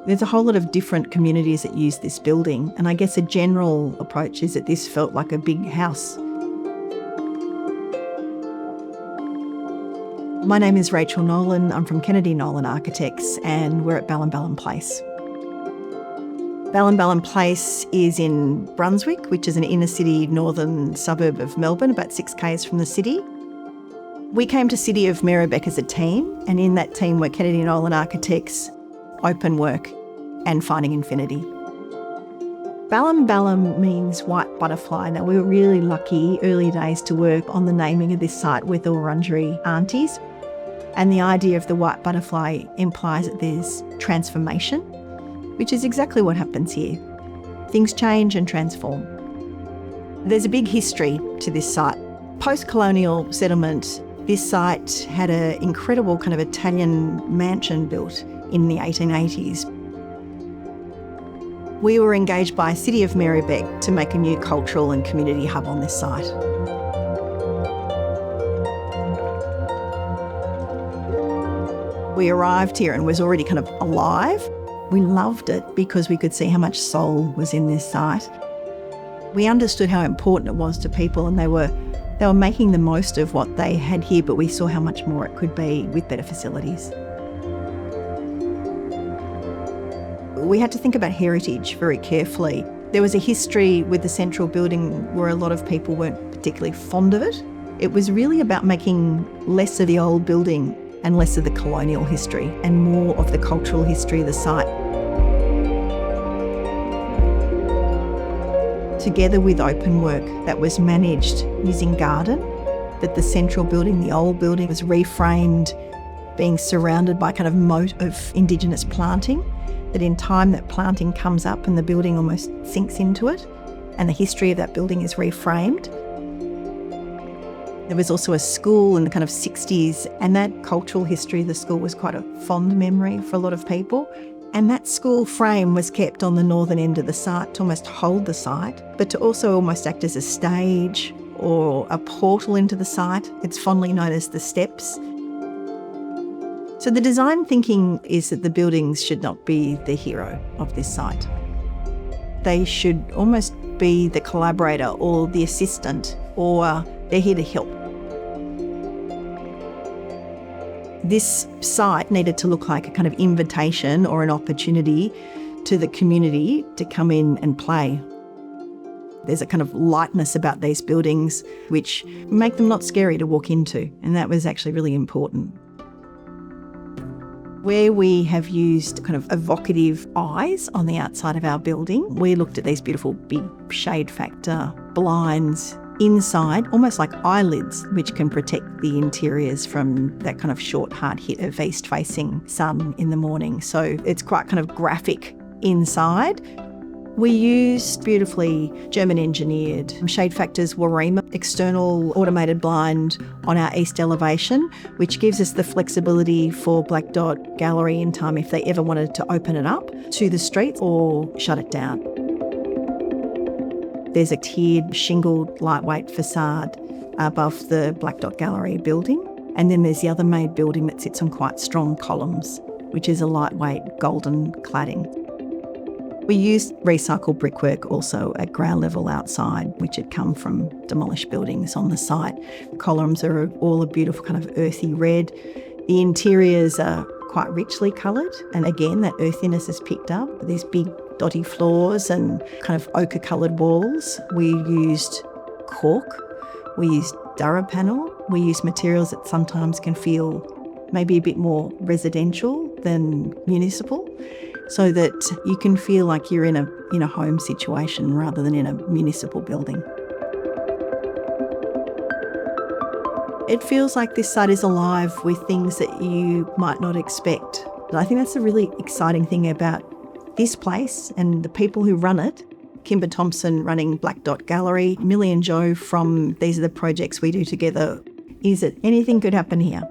There's a whole lot of different communities that use this building, and I guess a general approach is that this felt like a big house. My name is Rachel Nolan. I'm from Kennedy Nolan Architects, and we're at Balam Balam Place. Balam Balam Place is in Brunswick, which is an inner city northern suburb of Melbourne, about 6 k's from the city. We came to City of Merri-bek as a team, and in that team were Kennedy Nolan Architects, Openwork and Finding Infinity. Balam Balam means white butterfly. Now, we were really lucky early days to work on the naming of this site with the Wurundjeri aunties. And the idea of the white butterfly implies that there's transformation, which is exactly what happens here. Things change and transform. There's a big history to this site. Post-colonial settlement, this site had an incredible kind of Italian mansion built in the 1880s. We were engaged by City of Merri-bek to make a new cultural and community hub on this site. We arrived here and was already kind of alive. We loved it because we could see how much soul was in this site. We understood how important it was to people, and they were making the most of what they had here, but we saw how much more it could be with better facilities. We had to think about heritage very carefully. There was a history with the central building where a lot of people weren't particularly fond of it. It was really about making less of the old building and less of the colonial history and more of the cultural history of the site. Together with Openwork, that was managed using garden, that the central building, the old building, was reframed, being surrounded by kind of moat of Indigenous planting, that in time that planting comes up and the building almost sinks into it, and the history of that building is reframed. There was also a school in the kind of 60s, and that cultural history of the school was quite a fond memory for a lot of people. And that school frame was kept on the northern end of the site to almost hold the site, but to also almost act as a stage or a portal into the site. It's fondly known as the steps. So the design thinking is that the buildings should not be the hero of this site. They should almost be the collaborator or the assistant, or they're here to help. This site needed to look like a kind of invitation or an opportunity to the community to come in and play. There's a kind of lightness about these buildings which make them not scary to walk into, and that was actually really important. Where we have used kind of evocative eyes on the outside of our building, we looked at these beautiful big shade factor blinds inside, almost like eyelids, which can protect the interiors from that kind of short, hard hit of east-facing sun in the morning. So it's quite kind of graphic inside. We used beautifully German-engineered shade factors Warema external automated blind on our east elevation, which gives us the flexibility for Blak Dot Gallery in time if they ever wanted to open it up to the streets or shut it down. There's a tiered shingled lightweight facade above the Blak Dot Gallery building, and then there's the other main building that sits on quite strong columns, which is a lightweight golden cladding. We used recycled brickwork also at ground level outside, which had come from demolished buildings on the site. The columns are all a beautiful kind of earthy red. The interiors are quite richly coloured, and again that earthiness is picked up. These big dotty floors and kind of ochre coloured walls. We used cork, we used Dura panel, we used materials that sometimes can feel maybe a bit more residential than municipal, so that you can feel like you're in a home situation rather than in a municipal building. It feels like this site is alive with things that you might not expect. And I think that's a really exciting thing about this place and the people who run it. Kimber Thompson running Blak Dot Gallery, Millie and Joe from These Are the Projects We Do Together, is that anything could happen here.